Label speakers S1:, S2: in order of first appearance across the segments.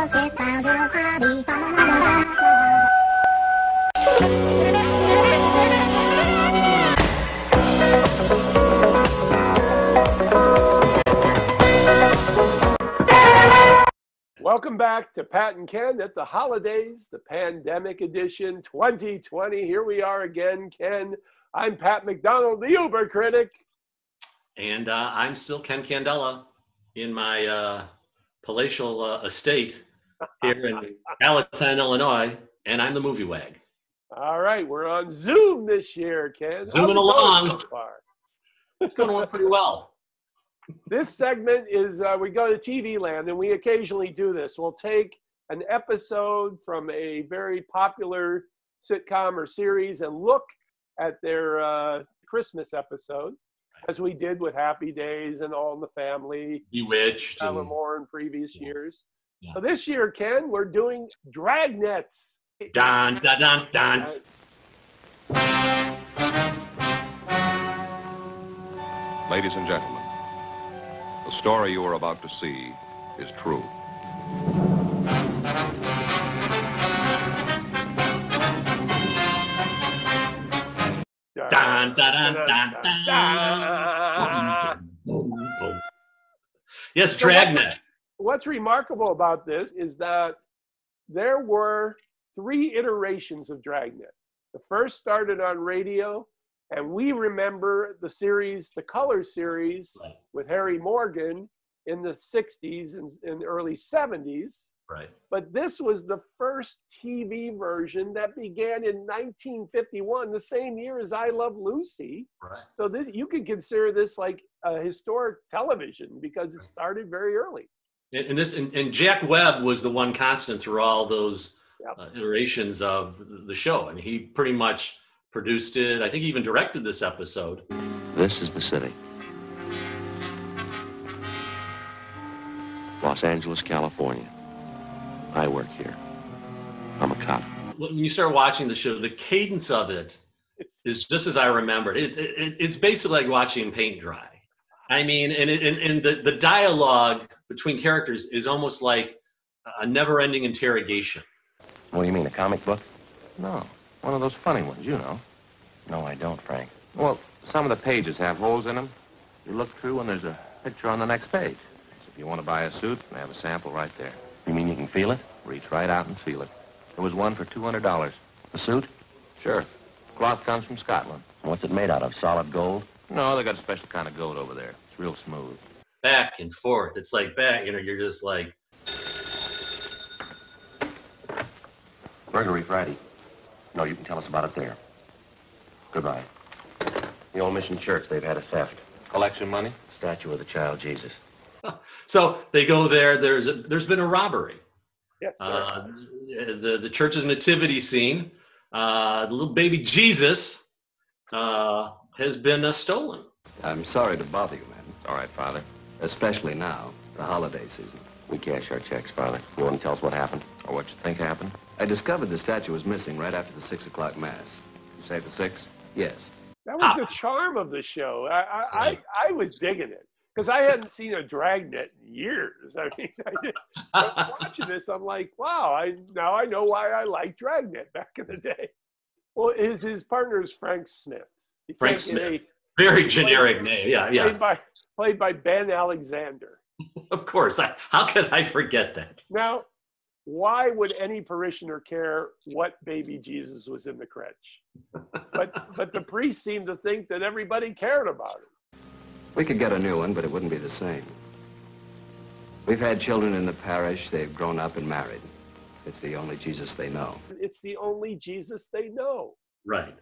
S1: outdoors with miles of hobby.
S2: Welcome back to Pat and Ken at the holidays, the pandemic edition 2020. Here we are again, Ken. I'm Pat McDonald, the Uber critic.
S3: And I'm still Ken Candela in my palatial estate here in Gallatin, Illinois, and I'm the movie wag.
S2: All right, we're on Zoom this year, Ken.
S3: Zooming along.
S2: So far?
S3: It's going along pretty well.
S2: This segment is, we go to TV land, and we occasionally do this. We'll take an episode from a very popular sitcom or series and look at their Christmas episode, as we did with Happy Days and All in the Family.
S3: Bewitched.
S2: And more in previous years. Yeah. So this year, Ken, we're doing Dragnets.
S3: Dun, dun, dun, dun.
S4: Ladies and gentlemen, the story you are about to see is true.
S3: Dun, dun, dun, dun, dun. Yes, Dragnet.
S2: What's remarkable about this is that there were 3 iterations of Dragnet. The first started on radio, and we remember the series, the color series, right, with Harry Morgan in the 60s and early 70s.
S3: Right.
S2: But this was the first TV version that began in 1951, the same year as I Love Lucy.
S3: Right.
S2: So you could consider this like a historic television because it started very early.
S3: And Jack Webb was the one constant through all those iterations of the show. I mean, he pretty much produced it. I think he even directed this episode.
S5: This is the city. Los Angeles, California. I work here. I'm a cop.
S3: When you start watching the show, the cadence of it is just as I remembered. It's basically like watching paint dry. I mean, and the dialogue between characters is almost like a never-ending interrogation.
S5: What do you mean, a comic book? No, one of those funny ones, you know. No, I don't, Frank. Well, some of the pages have holes in them. You look through and there's a picture on the next page. So if you want to buy a suit, I have a sample right there. You mean you can feel it? Reach right out and feel it. There was one for $200. A suit? Sure. Cloth comes from Scotland. What's it made out of? Solid gold? No, they got a special kind of gold over there. It's real smooth.
S3: Back and forth. It's like back, you're just like...
S5: Burglary Friday. No, you can tell us about it there. Goodbye. The old mission church, they've had a theft. Collection money? Statue of the child Jesus.
S3: So they go there. There's been a robbery.
S2: Yes.
S3: The church's nativity scene. The little baby Jesus has been stolen.
S6: I'm sorry to bother you, man.
S5: All right, Father.
S6: Especially now, the holiday season.
S5: We cash our checks, Father. You want to tell us what happened? Or what you think happened?
S6: I discovered the statue was missing right after the 6 o'clock mass.
S5: You say the 6?
S6: Yes.
S2: That was the charm of the show. I was digging it because I hadn't seen a Dragnet in years. I mean, watching this, I'm like, wow, now I know why I liked Dragnet back in the day. Well, his partner is Frank Smith.
S3: Frank Smith. Very generic name. Yeah.
S2: Played by Ben Alexander.
S3: Of course. How could I forget that?
S2: Now, why would any parishioner care what baby Jesus was in the crèche? But the priest seemed to think that everybody cared about it.
S6: We could get a new one, but it wouldn't be the same. We've had children in the parish. They've grown up and married. It's the only Jesus they know.
S2: It's the only Jesus they know.
S3: Right.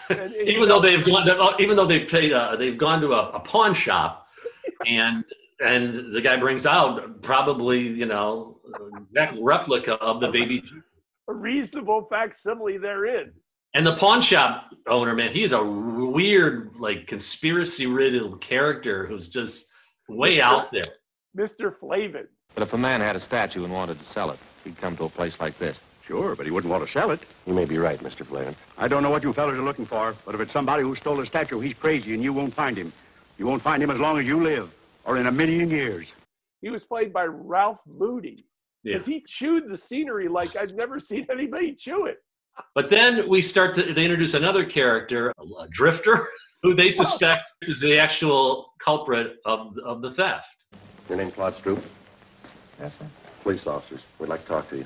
S2: And
S3: even though they've gone to a pawn shop, and the guy brings out probably exact replica of the baby.
S2: A reasonable facsimile therein.
S3: And the pawn shop owner, man, he's a weird, like, conspiracy-riddled character who's just way out there.
S2: Mr. Flavin.
S5: But if a man had a statue and wanted to sell it, he'd come to a place like this.
S7: Sure, but he wouldn't want to sell it.
S5: You may be right, Mr. Flavin.
S7: I don't know what you fellas are looking for, but if it's somebody who stole a statue, he's crazy and you won't find him. You won't find him as long as you live, or in a million years.
S2: He was played by Ralph Moody. because he chewed the scenery like I'd never seen anybody chew it.
S3: But then they introduce another character, a drifter, who they suspect is the actual culprit of the theft.
S8: Your name Claude Stroup?
S5: Yes, sir.
S8: Police officers. We'd like to talk to you.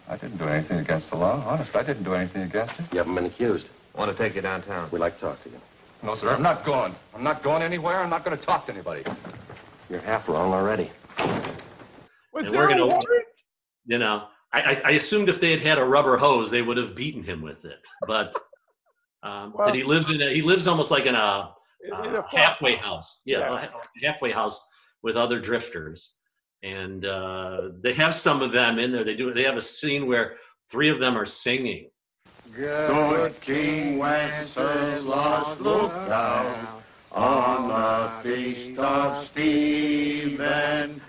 S5: I didn't do anything against the law. Honest, I didn't do anything against it.
S8: You haven't been accused.
S5: I want to take you downtown.
S8: We'd like to talk to you.
S5: No, sir, I'm not going. I'm not going anywhere. I'm not going to talk to anybody.
S8: You're half wrong already.
S2: Was
S3: And
S2: there a warrant?
S3: You know, I assumed if they had had a rubber hose, they would have beaten him with it. But but he lives almost like in a halfway house. Yeah, a halfway house with other drifters. And they have some of them in there. They have a scene where 3 of them are singing.
S9: Good King Wenceslas looked down on the feast of Stephen.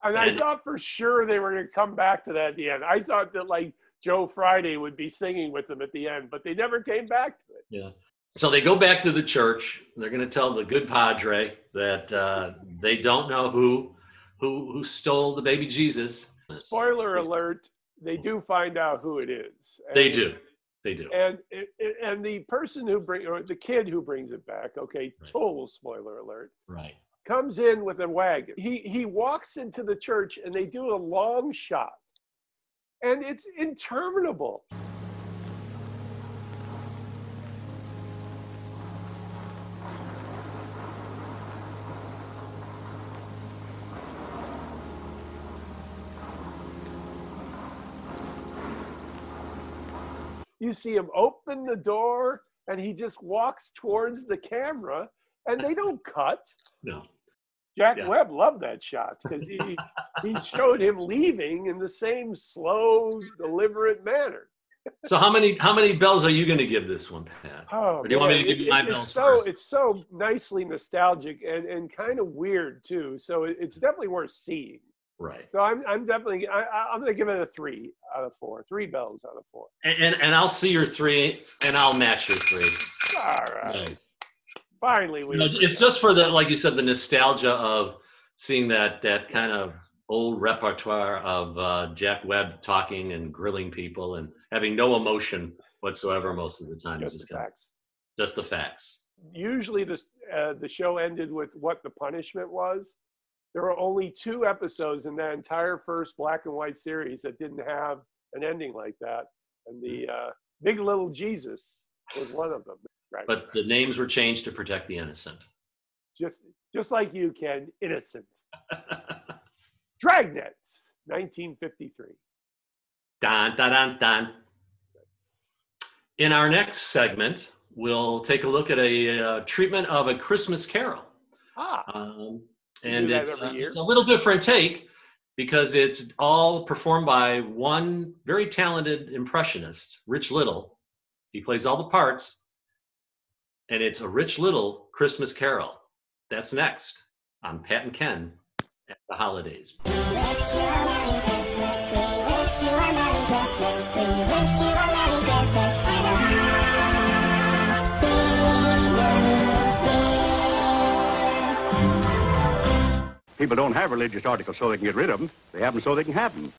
S2: And I thought for sure they were going to come back to that at the end. I thought that like Joe Friday would be singing with them at the end, but they never came back to it.
S3: Yeah. So they go back to the church. They're going to tell the good padre that they don't know who stole the baby Jesus.
S2: Spoiler alert, they do find out who it is. And
S3: They do.
S2: And the person or the kid who brings it back, okay, total spoiler alert,
S3: Right.
S2: comes in with a wagon. He walks into the church and they do a long shot. And it's interminable. You see him open the door and he just walks towards the camera and they don't cut.
S3: No.
S2: Jack Webb loved that shot because he showed him leaving in the same slow, deliberate manner.
S3: So how many bells are you going to give this one, Pat?
S2: Oh,
S3: or do you want me to give you my bells first?
S2: It's so nicely nostalgic and kind of weird too. So it's definitely worth seeing.
S3: Right.
S2: So I'm going to give it a 3 out of 4. 3 bells out of 4.
S3: And I'll see your 3 and I'll match your 3.
S2: All right.
S3: Nice.
S2: Finally,
S3: it's just for the, like you said, the nostalgia of seeing that kind of old repertoire of Jack Webb talking and grilling people and having no emotion whatsoever most of the time.
S2: Just the facts.
S3: Just the facts.
S2: Usually the show ended with what the punishment was. There were only 2 episodes in that entire first black and white series that didn't have an ending like that. And the Big Little Jesus was one of them. Right.
S3: But the names were changed to protect the innocent.
S2: Just like you, Ken, innocent. Dragnet, 1953.
S3: Dun, dun, dun, dun. In our next segment, we'll take a look at a treatment of A Christmas Carol. And it's a little different take because it's all performed by one very talented impressionist, Rich Little. He plays all the parts, and it's A Rich Little Christmas Carol. That's next on Pat and Ken at the Holidays.
S1: We wish you a Merry Christmas. We wish you a Merry Christmas. We wish you a Merry Christmas and a Happy New Year.
S7: People don't have religious articles so they can get rid of them. They have them so they can have them.